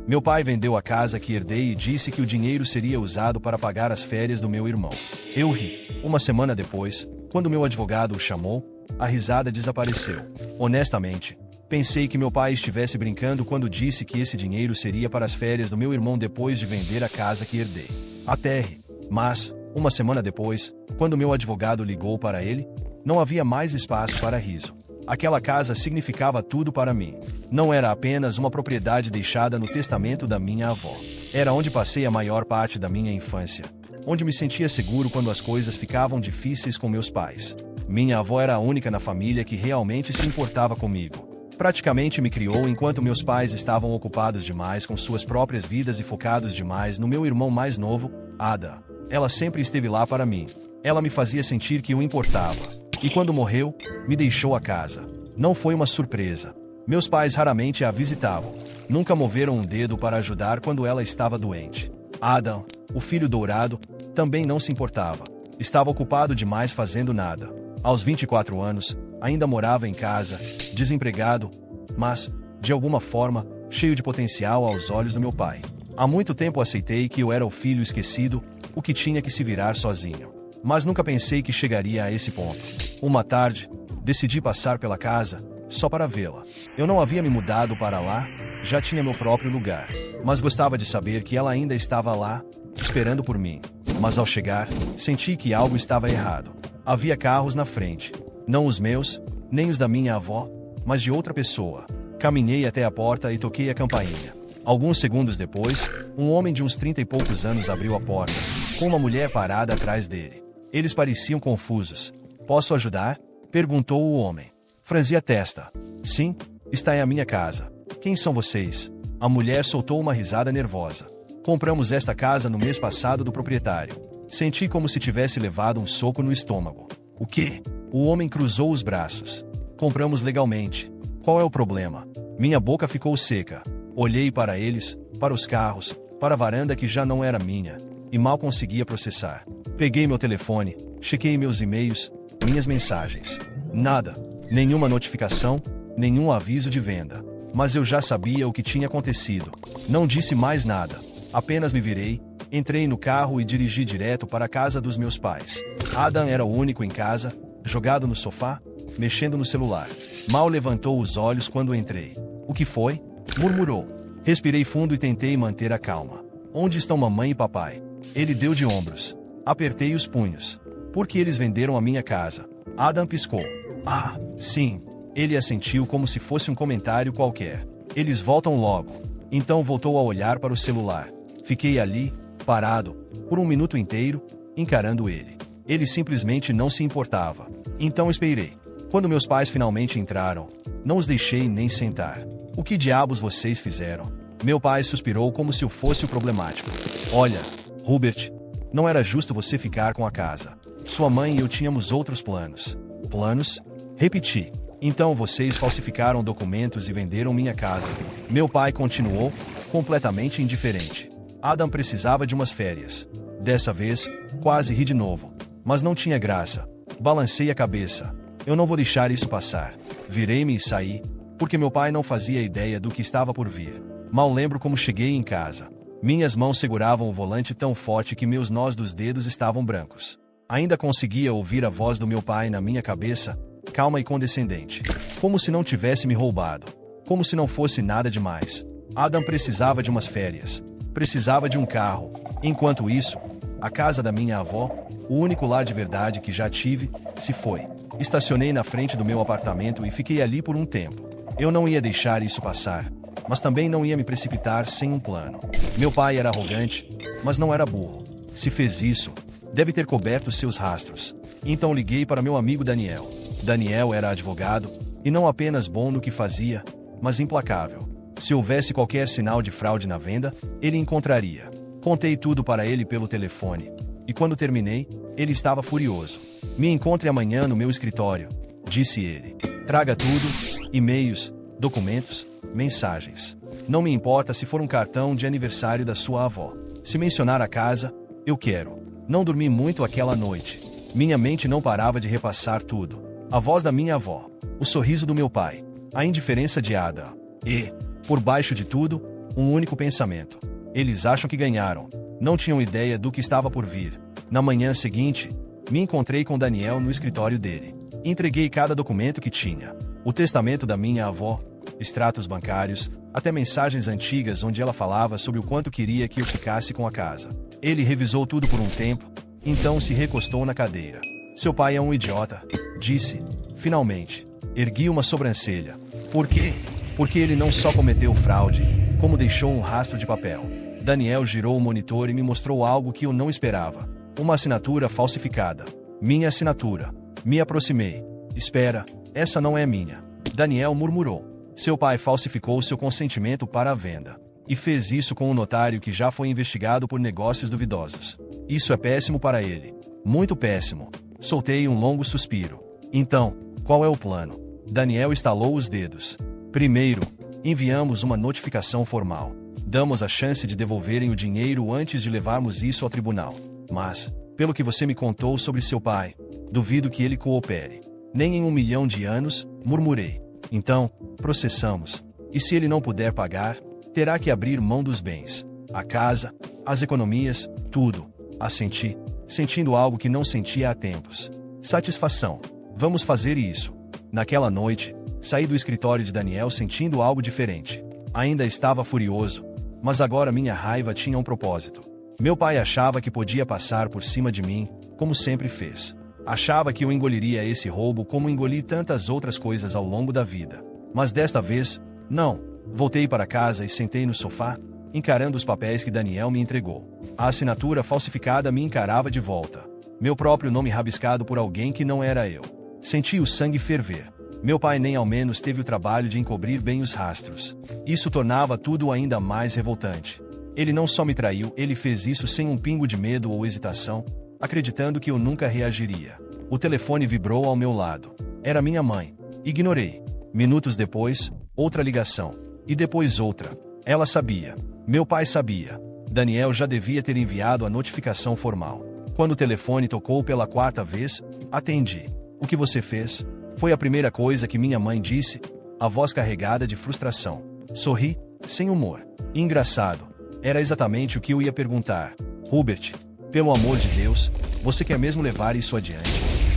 Meu pai vendeu a casa que herdei e disse que o dinheiro seria usado para pagar as férias do meu irmão. Eu ri. Uma semana depois, quando meu advogado o chamou, a risada desapareceu. Honestamente, pensei que meu pai estivesse brincando quando disse que esse dinheiro seria para as férias do meu irmão depois de vender a casa que herdei. Até ri. Mas, uma semana depois, quando meu advogado ligou para ele, não havia mais espaço para riso. Aquela casa significava tudo para mim. Não era apenas uma propriedade deixada no testamento da minha avó. Era onde passei a maior parte da minha infância. Onde me sentia seguro quando as coisas ficavam difíceis com meus pais. Minha avó era a única na família que realmente se importava comigo. Praticamente me criou enquanto meus pais estavam ocupados demais com suas próprias vidas e focados demais no meu irmão mais novo, Ada. Ela sempre esteve lá para mim. Ela me fazia sentir que o importava. E quando morreu, me deixou a casa. Não foi uma surpresa. Meus pais raramente a visitavam. Nunca moveram um dedo para ajudar quando ela estava doente. Adam, o filho dourado, também não se importava. Estava ocupado demais fazendo nada. Aos 24 anos, ainda morava em casa, desempregado, mas, de alguma forma, cheio de potencial aos olhos do meu pai. Há muito tempo aceitei que eu era o filho esquecido, o que tinha que se virar sozinho. Mas nunca pensei que chegaria a esse ponto. Uma tarde, decidi passar pela casa, só para vê-la. Eu não havia me mudado para lá, já tinha meu próprio lugar. Mas gostava de saber que ela ainda estava lá, esperando por mim. Mas ao chegar, senti que algo estava errado. Havia carros na frente. Não os meus, nem os da minha avó, mas de outra pessoa. Caminhei até a porta e toquei a campainha. Alguns segundos depois, um homem de uns 30 e poucos anos abriu a porta, com uma mulher parada atrás dele. Eles pareciam confusos. Posso ajudar? Perguntou o homem. Franzi a testa. Sim, está em a minha casa. Quem são vocês? A mulher soltou uma risada nervosa. Compramos esta casa no mês passado do proprietário. Senti como se tivesse levado um soco no estômago. O quê? O homem cruzou os braços. Compramos legalmente. Qual é o problema? Minha boca ficou seca. Olhei para eles, para os carros, para a varanda que já não era minha, e mal conseguia processar. Peguei meu telefone, chequei meus e-mails, minhas mensagens. Nada, nenhuma notificação, nenhum aviso de venda. Mas eu já sabia o que tinha acontecido. Não disse mais nada. Apenas me virei, entrei no carro e dirigi direto para a casa dos meus pais. Adam era o único em casa, jogado no sofá, mexendo no celular. Mal levantou os olhos quando entrei. O que foi? Murmurou. Respirei fundo e tentei manter a calma. Onde estão mamãe e papai? Ele deu de ombros. Apertei os punhos. Porque eles venderam a minha casa. Adam piscou. Ah, sim. Ele assentiu como se fosse um comentário qualquer. Eles voltam logo. Então voltou a olhar para o celular. Fiquei ali, parado, por um minuto inteiro, encarando ele. Ele simplesmente não se importava. Então esperei. Quando meus pais finalmente entraram, não os deixei nem sentar. O que diabos vocês fizeram? Meu pai suspirou como se eu fosse o problemático. Olha, Hubert, não era justo você ficar com a casa. Sua mãe e eu tínhamos outros planos. Planos? Repeti. Então vocês falsificaram documentos e venderam minha casa. Meu pai continuou, completamente indiferente. Adam precisava de umas férias. Dessa vez, quase ri de novo. Mas não tinha graça. Balancei a cabeça. Eu não vou deixar isso passar. Virei-me e saí, porque meu pai não fazia ideia do que estava por vir. Mal lembro como cheguei em casa. Minhas mãos seguravam o volante tão forte que meus nós dos dedos estavam brancos. Ainda conseguia ouvir a voz do meu pai na minha cabeça, calma e condescendente. Como se não tivesse me roubado. Como se não fosse nada demais. Adam precisava de umas férias. Precisava de um carro. Enquanto isso, a casa da minha avó, o único lar de verdade que já tive, se foi. Estacionei na frente do meu apartamento e fiquei ali por um tempo. Eu não ia deixar isso passar, mas também não ia me precipitar sem um plano. Meu pai era arrogante, mas não era burro. Se fez isso, deve ter coberto seus rastros. Então liguei para meu amigo Daniel. Daniel era advogado, e não apenas bom no que fazia, mas implacável. Se houvesse qualquer sinal de fraude na venda, ele encontraria. Contei tudo para ele pelo telefone. E quando terminei, ele estava furioso. Me encontre amanhã no meu escritório, disse ele. Traga tudo, e-mails, documentos, mensagens. Não me importa se for um cartão de aniversário da sua avó. Se mencionar a casa, eu quero. Não dormi muito aquela noite. Minha mente não parava de repassar tudo. A voz da minha avó, o sorriso do meu pai, a indiferença de Ada. E, por baixo de tudo, Um único pensamento. Eles acham que ganharam. Não tinham ideia do que estava por vir. Na manhã seguinte, me encontrei com Daniel no escritório dele. Entreguei cada documento que tinha. O testamento da minha avó, extratos bancários, até mensagens antigas onde ela falava sobre o quanto queria que eu ficasse com a casa. Ele revisou tudo por um tempo, então se recostou na cadeira. Seu pai é um idiota, disse. Finalmente, ergui uma sobrancelha. Por quê? Porque ele não só cometeu fraude, como deixou um rastro de papel. Daniel girou o monitor e me mostrou algo que eu não esperava. Uma assinatura falsificada. Minha assinatura. Me aproximei. Espera, essa não é minha. Daniel murmurou. Seu pai falsificou seu consentimento para a venda. E fez isso com um notário que já foi investigado por negócios duvidosos. Isso é péssimo para ele. Muito péssimo. Soltei um longo suspiro. Então, qual é o plano? Daniel estalou os dedos. Primeiro, enviamos uma notificação formal. Damos a chance de devolverem o dinheiro antes de levarmos isso ao tribunal. Mas, pelo que você me contou sobre seu pai, duvido que ele coopere. Nem em 1 milhão de anos, murmurei. Então, processamos. E se ele não puder pagar, terá que abrir mão dos bens. A casa, as economias, tudo. Assenti, sentindo algo que não sentia há tempos. Satisfação. Vamos fazer isso. Naquela noite, saí do escritório de Daniel sentindo algo diferente. Ainda estava furioso, mas agora minha raiva tinha um propósito. Meu pai achava que podia passar por cima de mim, como sempre fez. Achava que eu engoliria esse roubo como engoli tantas outras coisas ao longo da vida. Mas desta vez, não. Voltei para casa e sentei no sofá, encarando os papéis que Daniel me entregou. A assinatura falsificada me encarava de volta. Meu próprio nome rabiscado por alguém que não era eu. Senti o sangue ferver. Meu pai nem ao menos teve o trabalho de encobrir bem os rastros. Isso tornava tudo ainda mais revoltante. Ele não só me traiu, ele fez isso sem um pingo de medo ou hesitação, acreditando que eu nunca reagiria. O telefone vibrou ao meu lado. Era minha mãe. Ignorei. Minutos depois, outra ligação. E depois outra. Ela sabia. Meu pai sabia. Daniel já devia ter enviado a notificação formal. Quando o telefone tocou pela 4ª vez, atendi. O que você fez? Foi a primeira coisa que minha mãe disse, a voz carregada de frustração. Sorri, sem humor. Engraçado. Era exatamente o que eu ia perguntar. Hubert, pelo amor de Deus, você quer mesmo levar isso adiante?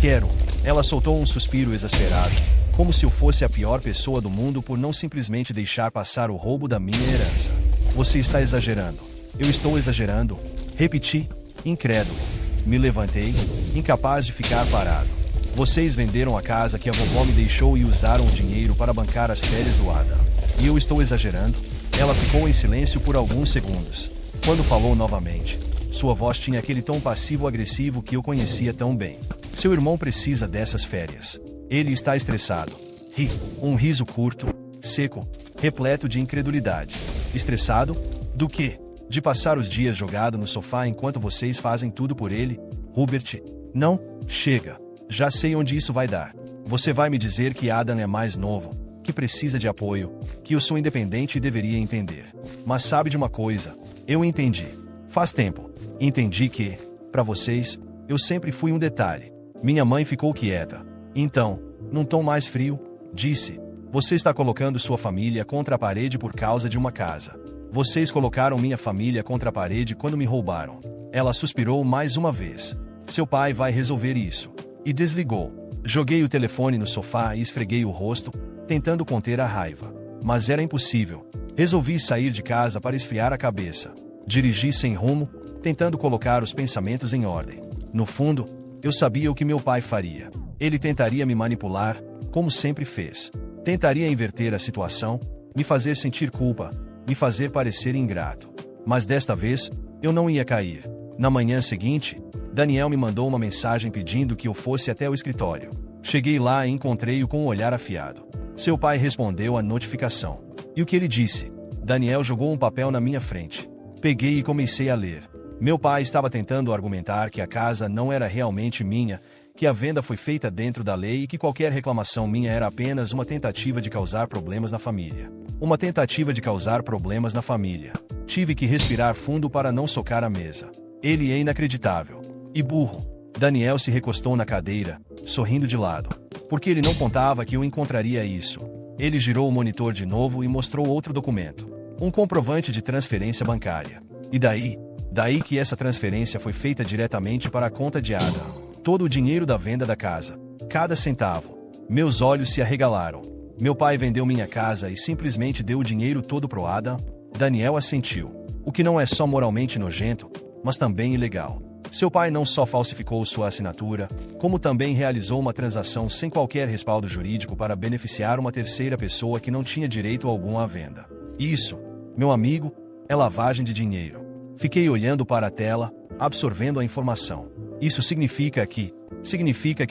Quero. Ela soltou um suspiro exasperado, como se eu fosse a pior pessoa do mundo por não simplesmente deixar passar o roubo da minha herança. Você está exagerando. Eu estou exagerando? Repeti, incrédulo. Me levantei, incapaz de ficar parado. Vocês venderam a casa que a vovó me deixou e usaram o dinheiro para bancar as férias do Adam. E eu estou exagerando? Ela ficou em silêncio por alguns segundos. Quando falou novamente, sua voz tinha aquele tom passivo-agressivo que eu conhecia tão bem. Seu irmão precisa dessas férias. Ele está estressado. Ri. Um riso curto, seco, repleto de incredulidade. Estressado? Do quê? De passar os dias jogado no sofá enquanto vocês fazem tudo por ele? Hubert? Não? Chega. Já sei onde isso vai dar. Você vai me dizer que Adam é mais novo, que precisa de apoio, que eu sou independente e deveria entender. Mas sabe de uma coisa? Eu entendi. Faz tempo. Entendi que, para vocês, eu sempre fui um detalhe. Minha mãe ficou quieta. Então, num tom mais frio, disse: você está colocando sua família contra a parede por causa de uma casa. Vocês colocaram minha família contra a parede quando me roubaram. Ela suspirou mais uma vez. Seu pai vai resolver isso. E desligou. Joguei o telefone no sofá e esfreguei o rosto, tentando conter a raiva. Mas era impossível. Resolvi sair de casa para esfriar a cabeça. Dirigi sem rumo, tentando colocar os pensamentos em ordem. No fundo, eu sabia o que meu pai faria. Ele tentaria me manipular, como sempre fez. Tentaria inverter a situação, me fazer sentir culpa, me fazer parecer ingrato. Mas desta vez, eu não ia cair. Na manhã seguinte, Daniel me mandou uma mensagem pedindo que eu fosse até o escritório. Cheguei lá e encontrei-o com um olhar afiado. Seu pai respondeu à notificação. E o que ele disse? Daniel jogou um papel na minha frente. Peguei e comecei a ler. Meu pai estava tentando argumentar que a casa não era realmente minha, que a venda foi feita dentro da lei e que qualquer reclamação minha era apenas uma tentativa de causar problemas na família. Uma tentativa de causar problemas na família. Tive que respirar fundo para não socar a mesa. Ele é inacreditável. E burro. Daniel se recostou na cadeira, sorrindo de lado. Porque ele não contava que eu encontraria isso. Ele girou o monitor de novo e mostrou outro documento. um comprovante de transferência bancária. E daí? Daí que essa transferência foi feita diretamente para a conta de Adam. Todo o dinheiro da venda da casa. Cada centavo. Meus olhos se arregalaram. Meu pai vendeu minha casa e simplesmente deu o dinheiro todo pro Adam? Daniel assentiu. O que não é só moralmente nojento, mas também ilegal. Seu pai não só falsificou sua assinatura, como também realizou uma transação sem qualquer respaldo jurídico para beneficiar uma terceira pessoa que não tinha direito algum à venda. Isso, meu amigo, é lavagem de dinheiro. Fiquei olhando para a tela, absorvendo a informação. Isso significa que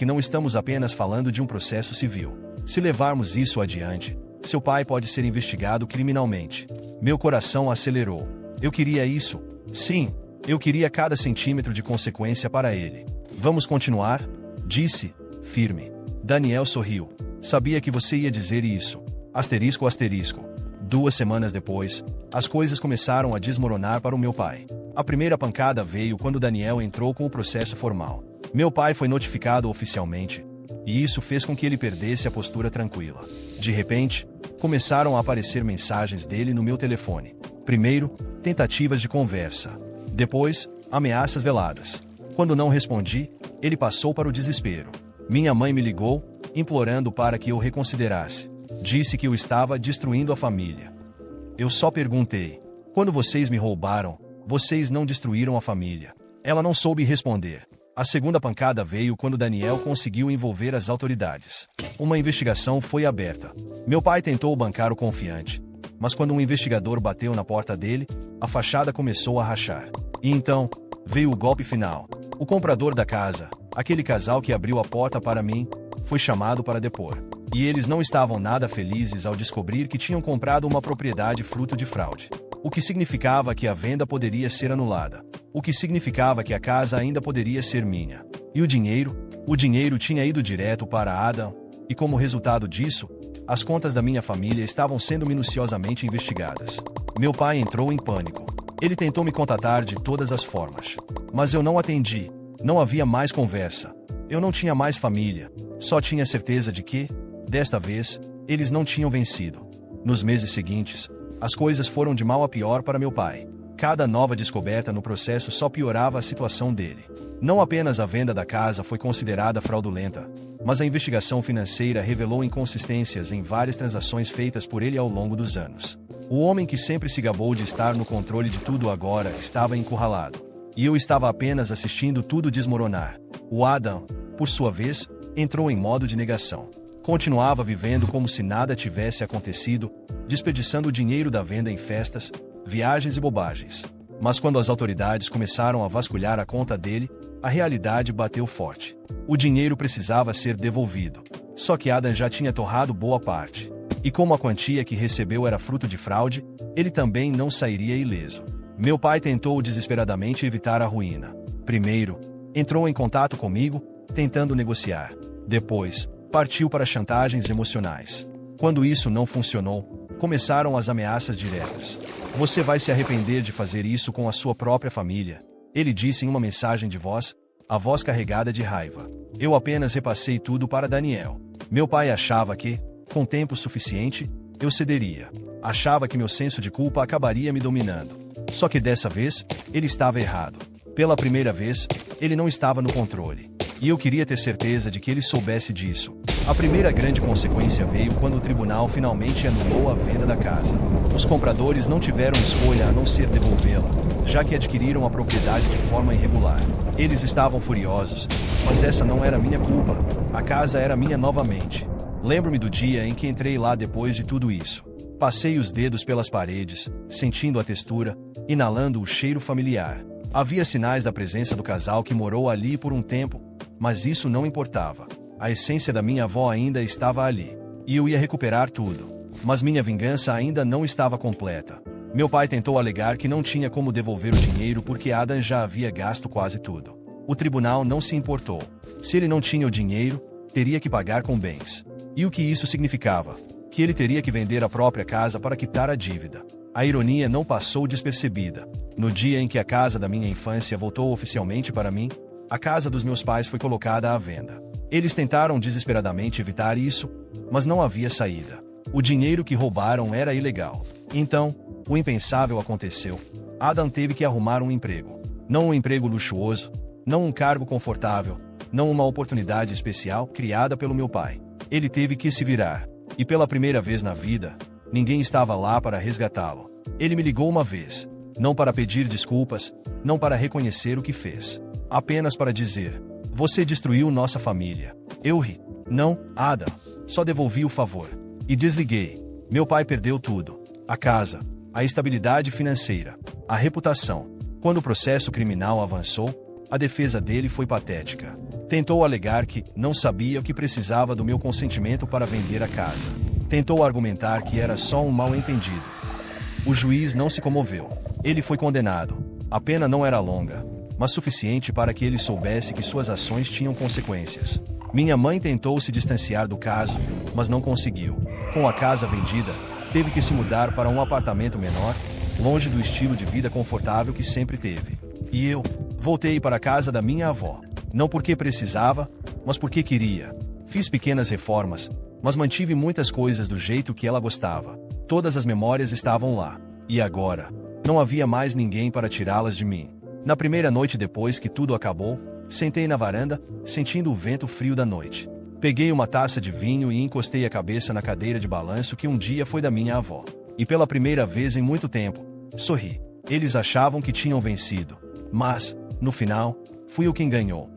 não estamos apenas falando de um processo civil. Se levarmos isso adiante, seu pai pode ser investigado criminalmente. Meu coração acelerou. Eu queria isso. Sim, eu queria cada centímetro de consequência para ele. Vamos continuar? Disse, firme. Daniel sorriu. Sabia que você ia dizer isso. Asterisco, asterisco. 2 semanas depois, as coisas começaram a desmoronar para o meu pai. A primeira pancada veio quando Daniel entrou com o processo formal. Meu pai foi notificado oficialmente, e isso fez com que ele perdesse a postura tranquila. De repente, começaram a aparecer mensagens dele no meu telefone. Primeiro, tentativas de conversa. Depois, ameaças veladas. Quando não respondi, ele passou para o desespero. Minha mãe me ligou, implorando para que eu reconsiderasse. Disse que eu estava destruindo a família. Eu só perguntei: quando vocês me roubaram, vocês não destruíram a família? Ela não soube responder. A segunda pancada veio quando Daniel conseguiu envolver as autoridades. Uma investigação foi aberta. Meu pai tentou bancar o confiante, mas quando um investigador bateu na porta dele, a fachada começou a rachar. E então, veio o golpe final. O comprador da casa, aquele casal que abriu a porta para mim, foi chamado para depor. E eles não estavam nada felizes ao descobrir que tinham comprado uma propriedade fruto de fraude. O que significava que a venda poderia ser anulada. O que significava que a casa ainda poderia ser minha. E o dinheiro? O dinheiro tinha ido direto para Adam, e como resultado disso, as contas da minha família estavam sendo minuciosamente investigadas. Meu pai entrou em pânico. Ele tentou me contatar de todas as formas. Mas eu não atendi. Não havia mais conversa. Eu não tinha mais família. Só tinha certeza de que, desta vez, eles não tinham vencido. Nos meses seguintes, as coisas foram de mal a pior para meu pai. Cada nova descoberta no processo só piorava a situação dele. Não apenas a venda da casa foi considerada fraudulenta, mas a investigação financeira revelou inconsistências em várias transações feitas por ele ao longo dos anos. O homem que sempre se gabou de estar no controle de tudo agora estava encurralado. E eu estava apenas assistindo tudo desmoronar. O Adam, por sua vez, entrou em modo de negação. Continuava vivendo como se nada tivesse acontecido, desperdiçando o dinheiro da venda em festas, viagens e bobagens. Mas quando as autoridades começaram a vasculhar a conta dele, a realidade bateu forte. O dinheiro precisava ser devolvido. Só que Adam já tinha torrado boa parte. E como a quantia que recebeu era fruto de fraude, ele também não sairia ileso. Meu pai tentou desesperadamente evitar a ruína. Primeiro, entrou em contato comigo, tentando negociar. Depois, partiu para chantagens emocionais. Quando isso não funcionou, começaram as ameaças diretas. Você vai se arrepender de fazer isso com a sua própria família, ele disse em uma mensagem de voz, a voz carregada de raiva. Eu apenas repassei tudo para Daniel. Meu pai achava que, com tempo suficiente, eu cederia. Achava que meu senso de culpa acabaria me dominando. Só que dessa vez, ele estava errado. Pela primeira vez, ele não estava no controle. E eu queria ter certeza de que ele soubesse disso. A primeira grande consequência veio quando o tribunal finalmente anulou a venda da casa. Os compradores não tiveram escolha a não ser devolvê-la, já que adquiriram a propriedade de forma irregular. Eles estavam furiosos, mas essa não era minha culpa. A casa era minha novamente. Lembro-me do dia em que entrei lá depois de tudo isso. Passei os dedos pelas paredes, sentindo a textura, inalando o cheiro familiar. Havia sinais da presença do casal que morou ali por um tempo, mas isso não importava. A essência da minha avó ainda estava ali. E eu ia recuperar tudo. Mas minha vingança ainda não estava completa. Meu pai tentou alegar que não tinha como devolver o dinheiro porque Adam já havia gasto quase tudo. O tribunal não se importou. Se ele não tinha o dinheiro, teria que pagar com bens. E o que isso significava? Que ele teria que vender a própria casa para quitar a dívida. A ironia não passou despercebida. No dia em que a casa da minha infância voltou oficialmente para mim, a casa dos meus pais foi colocada à venda. Eles tentaram desesperadamente evitar isso, mas não havia saída. O dinheiro que roubaram era ilegal. Então, o impensável aconteceu. Adam teve que arrumar um emprego. Não um emprego luxuoso, não um cargo confortável, não uma oportunidade especial criada pelo meu pai. Ele teve que se virar. E pela primeira vez na vida, ninguém estava lá para resgatá-lo. Ele me ligou uma vez, não para pedir desculpas, não para reconhecer o que fez, apenas para dizer: você destruiu nossa família. Eu ri. Não, Adam. Só devolvi o favor. E desliguei. Meu pai perdeu tudo. A casa, a estabilidade financeira, a reputação. Quando o processo criminal avançou, a defesa dele foi patética. Tentou alegar que não sabia que precisava do meu consentimento para vender a casa. Tentou argumentar que era só um mal-entendido. O juiz não se comoveu. Ele foi condenado. A pena não era longa, mas suficiente para que ele soubesse que suas ações tinham consequências. Minha mãe tentou se distanciar do caso, mas não conseguiu. Com a casa vendida, teve que se mudar para um apartamento menor, longe do estilo de vida confortável que sempre teve. E eu voltei para a casa da minha avó. Não porque precisava, mas porque queria. Fiz pequenas reformas, mas mantive muitas coisas do jeito que ela gostava. Todas as memórias estavam lá. E agora, não havia mais ninguém para tirá-las de mim. Na primeira noite depois que tudo acabou, sentei na varanda, sentindo o vento frio da noite. Peguei uma taça de vinho e encostei a cabeça na cadeira de balanço que um dia foi da minha avó. E pela primeira vez em muito tempo, sorri. Eles achavam que tinham vencido. Mas, no final, fui eu quem ganhou.